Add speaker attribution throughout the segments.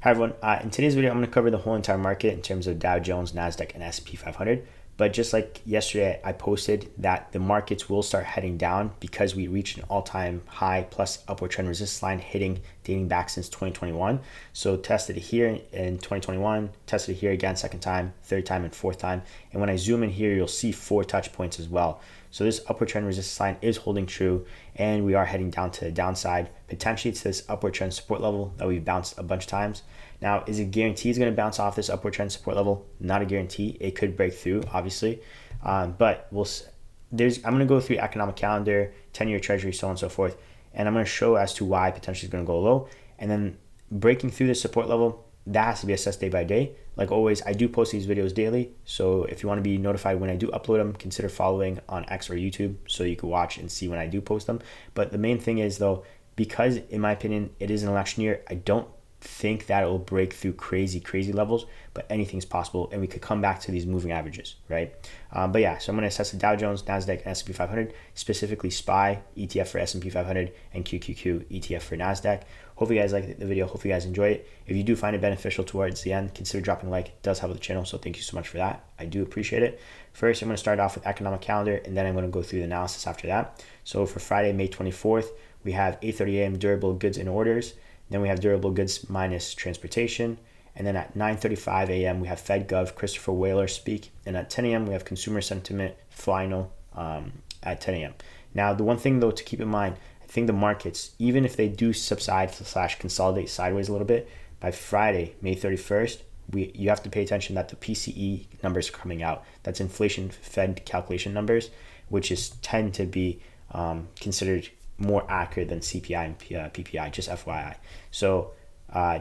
Speaker 1: Hi everyone, in today's video I'm going to cover the whole entire market in terms of Dow Jones, Nasdaq, and S&P 500. But just like yesterday, I posted that the markets will start heading down because we reached an all-time high plus upward trend resistance line dating back since 2021. So tested it here in 2021, tested it here again second time, third time, and fourth time. And when I zoom in here, you'll see 4 touch points as well. So this upward trend resistance line is holding true, and we are heading down to the downside, potentially to this upward trend support level that we've bounced a bunch of times. Now, is it guaranteed it's going to bounce off this upward trend support level? Not a guarantee. It could break through, obviously, but I'm going to go through economic calendar, 10-year treasury, so on and so forth, and I'm going to show as to why potentially it's going to go low, and then breaking through the support level, that has to be assessed day by day. Like always, I do post these videos daily, so if you want to be notified when I do upload them, consider following on X or YouTube so you can watch and see when I do post them. But the main thing is, though, because in my opinion it is an election year, I don't think that it will break through crazy levels, but anything's possible, and we could come back to these moving averages, right? But yeah, so I'm going to assess the Dow Jones, Nasdaq, and S&P 500, specifically SPY ETF for S&P 500 and QQQ ETF for Nasdaq. Hopefully you guys like the video. Hopefully you guys enjoy it. If you do find it beneficial towards the end, consider dropping a like. It does help the channel, so thank you so much for that. I do appreciate it. First, I'm going to start off with economic calendar, and then I'm going to go through the analysis after that. So for Friday, May 24th, we have 8:30 a.m. durable goods and orders. Then we have durable goods minus transportation. And then at 9:35 a.m. we have Fed Gov Christopher Whaler speak. And at 10 a.m. we have consumer sentiment final at 10 a.m. Now, the one thing, though, to keep in mind, I think the markets, even if they do subside / consolidate sideways a little bit, by Friday, May 31st, you have to pay attention that the PCE numbers are coming out. That's inflation Fed calculation numbers, which tend to be considered more accurate than CPI and PPI, just FYI. So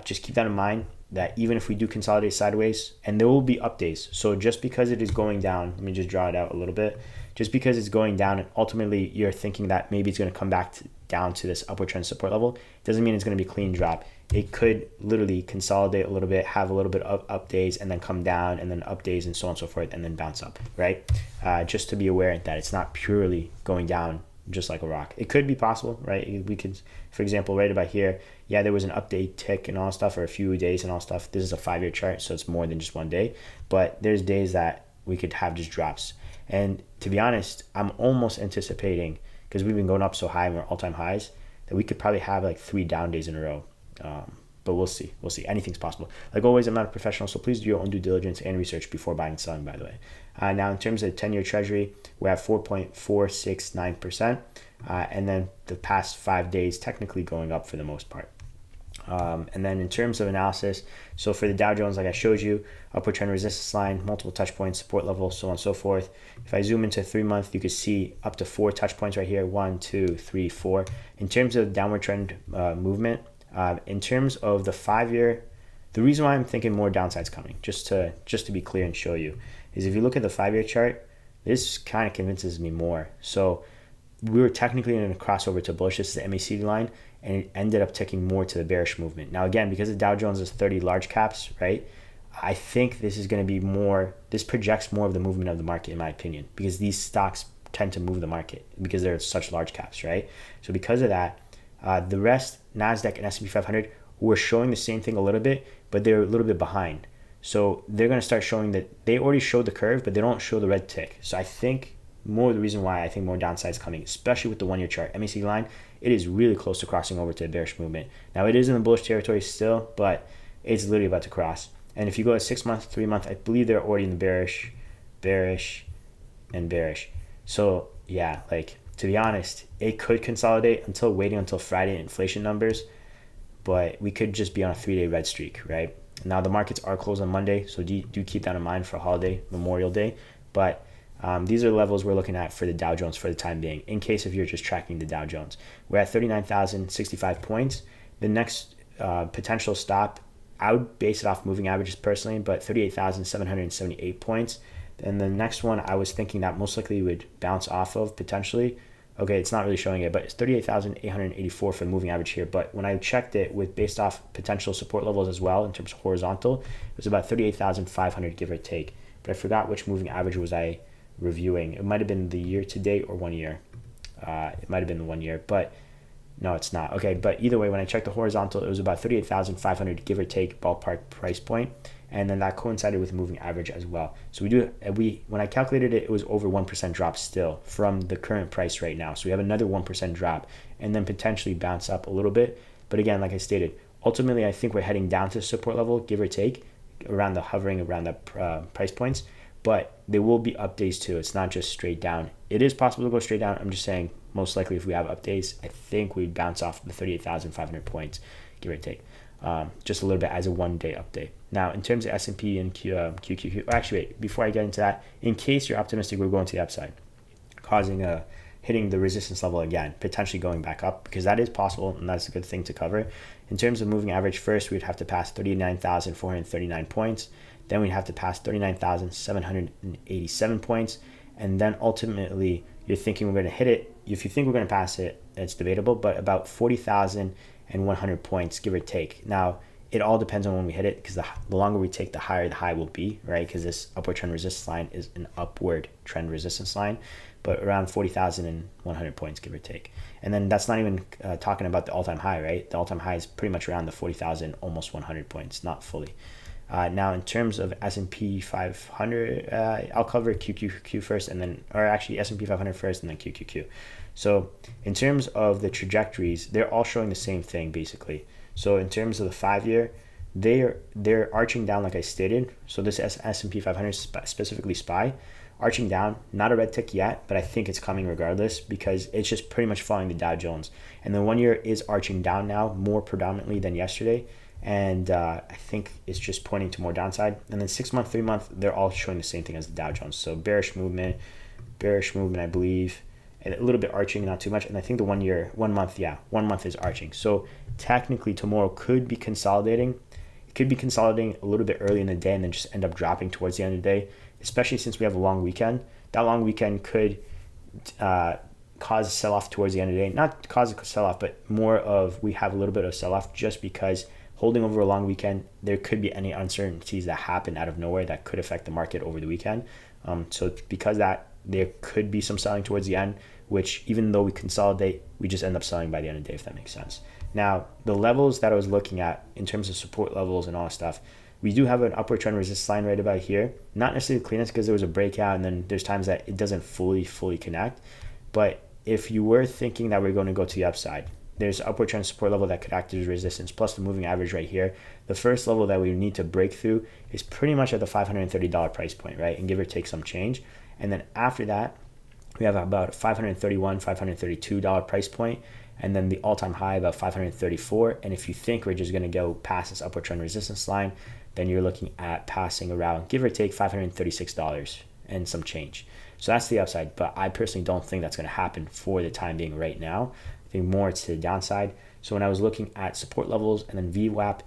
Speaker 1: just keep that in mind, that even if we do consolidate sideways, and there will be up days. So just because it is going down, let me just draw it out a little bit. Just because it's going down and ultimately you're thinking that maybe it's going to come back down to this upward trend support level, doesn't mean it's going to be a clean drop. It could literally consolidate a little bit, have a little bit of up days, and then come down, and then up days, and so on and so forth, and then bounce up, right? Just to be aware that it's not purely going down just like a rock. It could be possible, right? We could, for example, right about here, yeah, there was an update tick and all stuff, or a few days and all stuff. This is a 5-year chart, so it's more than just one day, but there's days that we could have just drops. And to be honest, I'm almost anticipating, because we've been going up so high and we're all-time highs, that we could probably have like 3 down days in a row. But we'll see. Anything's possible. Like always, I'm not a professional, so please do your own due diligence and research before buying and selling, by the way. Now, in terms of 10-year treasury, we're at 4.469%. And then the past 5 days, technically going up for the most part. And then in terms of analysis, so for the Dow Jones, like I showed you, upward trend resistance line, multiple touch points, support level, so on and so forth. If I zoom into 3-month, you can see up to 4 touch points right here, 1, 2, 3, 4. In terms of downward trend movement, in terms of the 5-year, the reason why I'm thinking more downside's coming, just to be clear and show you, is if you look at the 5-year chart, this kind of convinces me more. So we were technically in a crossover to bullish. This is the MACD line, and it ended up ticking more to the bearish movement. Now, again, because the Dow Jones is 30 large caps, right, I think this is going to be more, this projects more of the movement of the market, in my opinion, because these stocks tend to move the market because they're such large caps, right? So because of that, the rest, Nasdaq and S&P 500, were showing the same thing a little bit, but they're a little bit behind. So they're going to start showing that they already showed the curve, but they don't show the red tick. So I think more the reason why I think more downside is coming, especially with the 1-year chart, MACD line, it is really close to crossing over to the bearish movement. Now, it is in the bullish territory still, but it's literally about to cross. And if you go to 6-month, 3-month, I believe they're already in the bearish, and bearish. So yeah, like, to be honest, it could consolidate until waiting until Friday inflation numbers, but we could just be on a 3-day red streak, right? Now, the markets are closed on Monday, so do keep that in mind for a holiday, Memorial Day. But these are the levels we're looking at for the Dow Jones for the time being, in case if you're just tracking the Dow Jones. We're at 39,065 points. The next potential stop, I would base it off moving averages personally, but 38,778 points. And the next one I was thinking that most likely would bounce off of potentially. Okay, it's not really showing it, but it's 38,884 for the moving average here. But when I checked it with based off potential support levels as well in terms of horizontal, it was about 38,500 give or take. But I forgot which moving average was I reviewing. It might have been the year to date or 1 year. It might have been the 1 year, but No, it's not. Okay, but either way, when I checked the horizontal, it was about 38,500, give or take, ballpark price point, and then that coincided with moving average as well. So when I calculated it, it was over 1% drop still from the current price right now. So we have another 1% drop, and then potentially bounce up a little bit. But again, like I stated, ultimately I think we're heading down to support level, give or take, hovering around the price points. But there will be updates too. It's not just straight down. It is possible to go straight down. I'm just saying, most likely if we have updates, I think we'd bounce off the 38,500 points, give or take, just a little bit as a one-day update. Now, in terms of S&P and QQQ, actually, wait, before I get into that, in case you're optimistic, we're going to the upside, hitting the resistance level again, potentially going back up, because that is possible, and that's a good thing to cover. In terms of moving average, first, we'd have to pass 39,439 points. Then we'd have to pass 39,787 points. And then ultimately, you're thinking we're going to hit it. If you think we're going to pass it, it's debatable, but about 40,100 points, give or take. Now, it all depends on when we hit it, because the longer we take, the higher the high will be, right? Because this upward trend resistance line is an upward trend resistance line, but around 40,100 points, give or take. And then that's not even talking about the all-time high, right? The all-time high is pretty much around the 40,000, almost 100 points, not fully. Now, in terms of S&P 500, I'll cover QQQ first, or actually S&P 500 first, and then QQQ. So in terms of the trajectories, they're all showing the same thing, basically. So in terms of the 5-year, they're arching down, like I stated. So this S&P 500, specifically SPY, arching down, not a red tick yet, but I think it's coming regardless, because it's just pretty much following the Dow Jones. And the 1 year is arching down now, more predominantly than yesterday. And I think it's just pointing to more downside. And then 6 month, 3 month, they're all showing the same thing as the Dow Jones. So bearish movement, I believe, and a little bit arching, not too much. And I think the 1 month is arching. So technically tomorrow could be consolidating. It could be consolidating a little bit early in the day and then just end up dropping towards the end of the day, especially since we have a long weekend. That long weekend could cause a sell-off towards the end of the day. Not cause a sell-off, but more of we have a little bit of sell-off just because holding over a long weekend, there could be any uncertainties that happen out of nowhere that could affect the market over the weekend. So because that, there could be some selling towards the end, which even though we consolidate, we just end up selling by the end of the day, if that makes sense. Now, the levels that I was looking at in terms of support levels and all that stuff, we do have an upward trend resistance line right about here. Not necessarily the cleanest, because there was a breakout, and then there's times that it doesn't fully connect. But if you were thinking that we're going to go to the upside, there's upward trend support level that could act as resistance, plus the moving average right here. The first level that we need to break through is pretty much at the $530 price point, right? And give or take some change. And then after that, we have about $531, $532 price point, and then the all-time high about $534. And if you think we're just going to go past this upward trend resistance line, then you're looking at passing around, give or take, $536 and some change. So that's the upside, but I personally don't think that's going to happen for the time being right now. I think more it's to the downside. So when I was looking at support levels and then VWAP,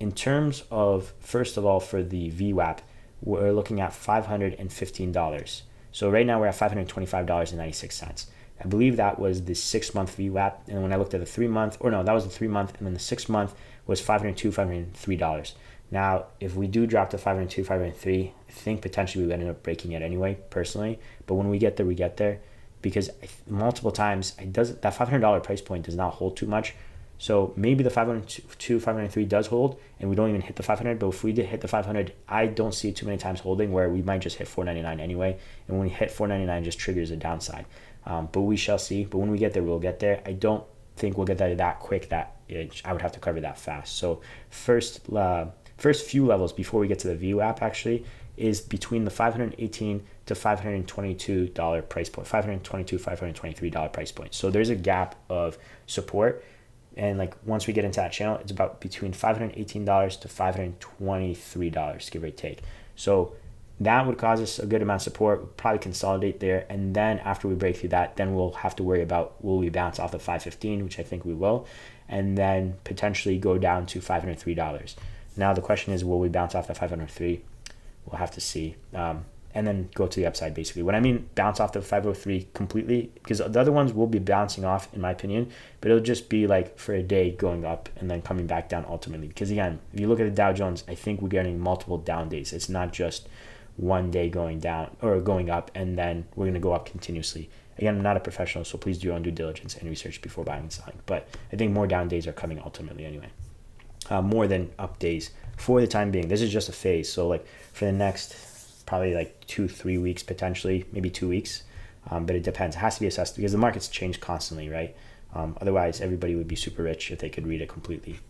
Speaker 1: in terms of, first of all, for the VWAP, we're looking at $515. So right now we're at $525.96. I believe that was the 6 month VWAP. And when I looked at the 3 month, that was the 3 month, and then the 6 month was $502, $503. Now, if we do drop to $502, $503, I think potentially we would end up breaking it anyway, personally. But when we get there, we get there. Because multiple times, that $500 price point does not hold too much. So maybe the $502, $503 does hold, and we don't even hit the 500. But if we did hit the 500, I don't see it too many times holding, where we might just hit $499 anyway. And when we hit $499, it just triggers a downside. But we shall see. But when we get there, we'll get there. I don't think we'll get there that quick that I would have to cover that fast. So first few levels before we get to the VWAP actually is between the $518 to $522 price point, $522, $523 price point. So there's a gap of support. And like once we get into that channel, it's about between $518 to $523, give or take. So that would cause us a good amount of support. We'll probably consolidate there. And then after we break through that, then we'll have to worry about, will we bounce off of 515, which I think we will, and then potentially go down to $503. Now the question is, will we bounce off the 503? We'll have to see. And then go to the upside, basically. When I mean bounce off the 503 completely, because the other ones will be bouncing off, in my opinion, but it'll just be like for a day going up and then coming back down ultimately. Because again, if you look at the Dow Jones, I think we're getting multiple down days. It's not just one day going down or going up, and then we're going to go up continuously. Again, I'm not a professional, so please do your own due diligence and research before buying and selling. But I think more down days are coming ultimately anyway, more than up days for the time being. This is just a phase. So like for the next probably like 2-3 weeks, potentially, maybe 2 weeks. But it depends. It has to be assessed because the markets change constantly, right? Otherwise, everybody would be super rich if they could read it completely.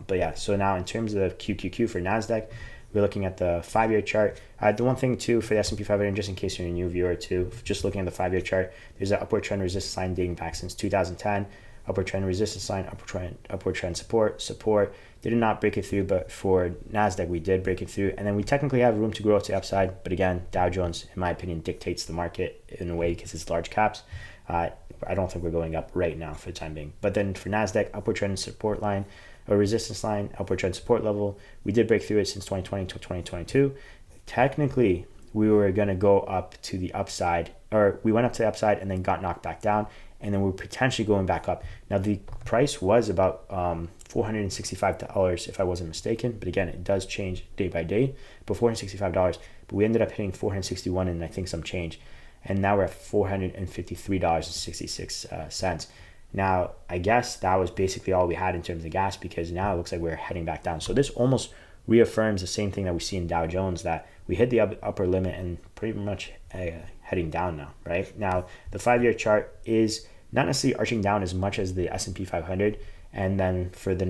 Speaker 1: But yeah, so now in terms of QQQ for Nasdaq, we're looking at the 5-year chart. The one thing too for the S&P 500, just in case you're a new viewer too, just looking at the 5-year chart, there's an upward trend resistance line dating back since 2010. Upward trend resistance line, upward trend support. Did not break it through, but for Nasdaq we did break it through, and then we technically have room to grow to the upside. But again, Dow Jones, in my opinion, dictates the market in a way because it's large caps. I don't think we're going up right now for the time being. But then for Nasdaq, upward trend support line or resistance line, upward trend support level. We did break through it since 2020 to 2022. Technically, we were going to go up to the upside, or we went up to the upside and then got knocked back down, and then we're potentially going back up. Now, the price was about $465, if I wasn't mistaken, but again, it does change day by day, but $465, but we ended up hitting 461 and I think some change, and now we're at $453.66. Now, I guess that was basically all we had in terms of gas, because now it looks like we're heading back down. So this almost reaffirms the same thing that we see in Dow Jones, that we hit the upper limit and pretty much heading down now, right? Now, the 5-year chart is not necessarily arching down as much as the S&P 500. And then for the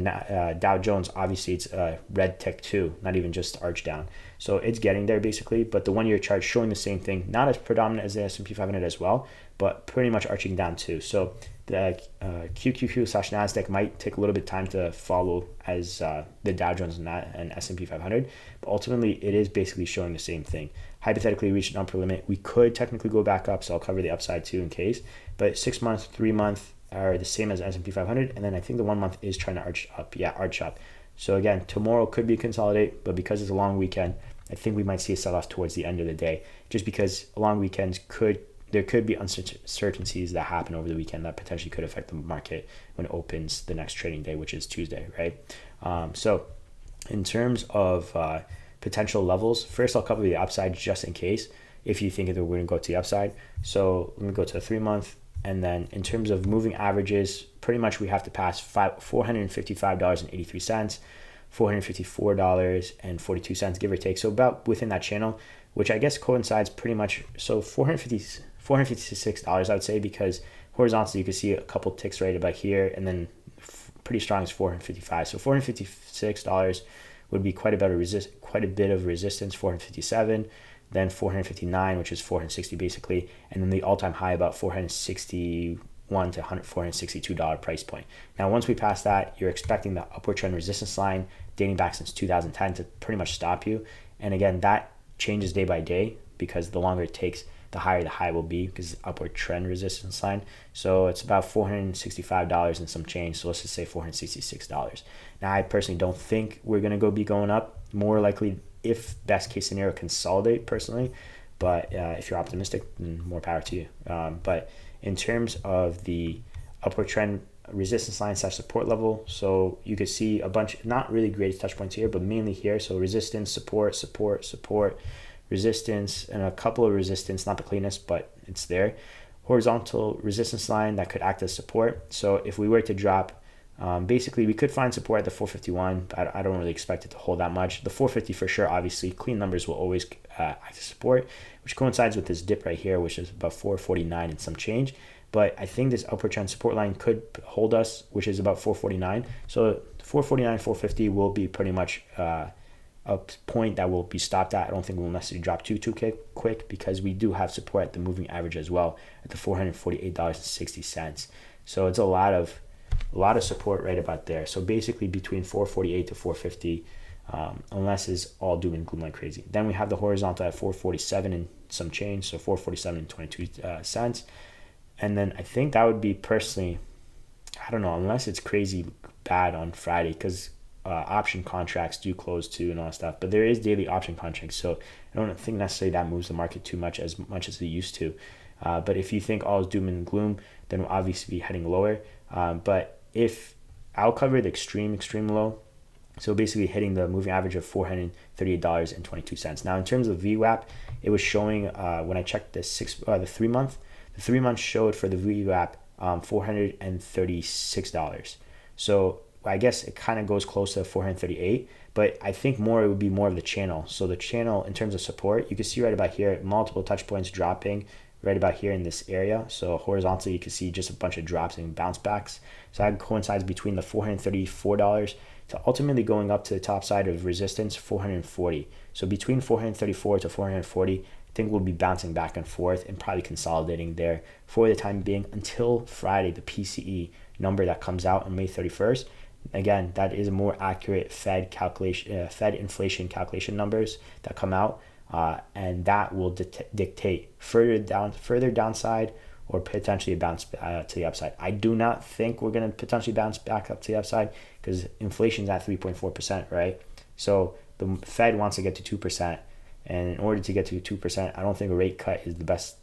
Speaker 1: Dow Jones, obviously it's a red tick too, not even just arch down. So it's getting there basically, but the 1-year chart showing the same thing, not as predominant as the S&P 500 as well, but pretty much arching down too. So the QQQ/Nasdaq might take a little bit of time to follow as the Dow Jones and S&P 500, but ultimately it is basically showing the same thing. Hypothetically reached an upper limit, we could technically go back up, so I'll cover the upside too in case, but 6 months, 3 month are the same as S&P 500, and then I think the 1 month is trying to arch up. So again, tomorrow could be consolidate, but because it's a long weekend, I think we might see a sell-off towards the end of the day, just because long weekends there could be uncertainties that happen over the weekend that potentially could affect the market when it opens the next trading day, which is Tuesday, right? So in terms of potential levels, first I'll cover the upside just in case, if you think that we're going to go to the upside. So let me go to the 3 month. And then in terms of moving averages, pretty much we have to pass $455.83, $454.42, give or take. So about within that channel, which I guess coincides pretty much. So $456, I would say, because horizontally you can see a couple ticks right about here, and then pretty strong is $455. So $456 would be quite a bit of resistance, $457. Then 459, which is 460 basically, and then the all-time high about $461 to $462 price point. Now, once we pass that, you're expecting the upward trend resistance line dating back since 2010 to pretty much stop you. And again, that changes day by day, because the longer it takes, the higher the high will be, because upward trend resistance line. So it's about $465 and some change. So let's just say $466. Now, I personally don't think we're going to be going up. More likely, if best case scenario, consolidate personally, but if you're optimistic, then more power to you. But in terms of the upward trend resistance line / support level, so you could see a bunch, not really great touch points here, but mainly here. So resistance, support, resistance, and a couple of resistance, not the cleanest, but it's there. Horizontal resistance line that could act as support. So if we were to drop, basically we could find support at the 451, but I don't really expect it to hold that much. The 450 for sure, obviously clean numbers will always act as support, which coincides with this dip right here, which is about 449 and some change. But I think this upward trend support line could hold us, which is about 449. So 449, 450 will be pretty much a point that will be stopped at. I don't think we'll necessarily drop too quick, because we do have support at the moving average as well at the $448.60. So it's a lot of support right about there. So basically between 448 to 450, unless it's all doom and gloom like crazy. Then we have the horizontal at 447 and some change, so 447 and 22 cents. And then I think that would be personally, I don't know, unless it's crazy bad on Friday, because option contracts do close too and all that stuff, but there is daily option contracts, so I don't think necessarily that moves the market too much as it used to. But if you think all is doom and gloom, then we'll obviously be heading lower. But if I'll cover the extreme low, So basically hitting the moving average of $438.22. Now in terms of VWAP, it was showing when I checked the 3 month, the 3 months showed for the VWAP $436. So I guess it kind of goes close to 438, but I think more it would be more of the channel. So the channel in terms of support, you can see right about here, multiple touch points dropping right about here in this area. So horizontally, you can see just a bunch of drops and bounce backs. So that coincides between the $434 to ultimately going up to the top side of resistance, 440. So between 434 to 440, I think we'll be bouncing back and forth and probably consolidating there for the time being until Friday, the PCE number that comes out on May 31st. Again, that is a more accurate Fed calculation, Fed inflation calculation numbers that come out, and that will dictate further downside or potentially a bounce to the upside. I do not think we're going to potentially bounce back up to the upside because inflation's at 3.4%, right? So the Fed wants to get to 2%, and in order to get to 2%, I don't think a rate cut is the best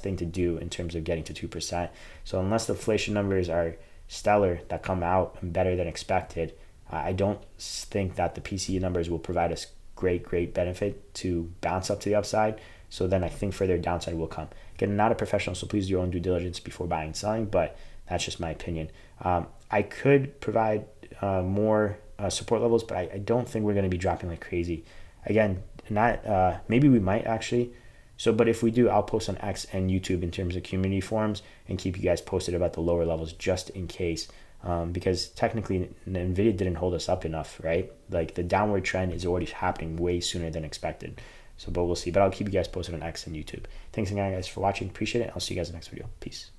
Speaker 1: thing to do in terms of getting to 2%. So unless the inflation numbers are stellar that come out and better than expected, I don't think that the PCE numbers will provide us great benefit to bounce up to the upside. So then I think further downside will come. Again, I'm not a professional, so please do your own due diligence before buying and selling, but that's just my opinion. I could provide more support levels, but I don't think we're going to be dropping like crazy. Again, maybe we might actually. So, but if we do, I'll post on X and YouTube in terms of community forums and keep you guys posted about the lower levels just in case. Because technically, NVIDIA didn't hold us up enough, right? Like the downward trend is already happening way sooner than expected. So, but we'll see. But I'll keep you guys posted on X and YouTube. Thanks again, guys, for watching. Appreciate it. I'll see you guys in the next video. Peace.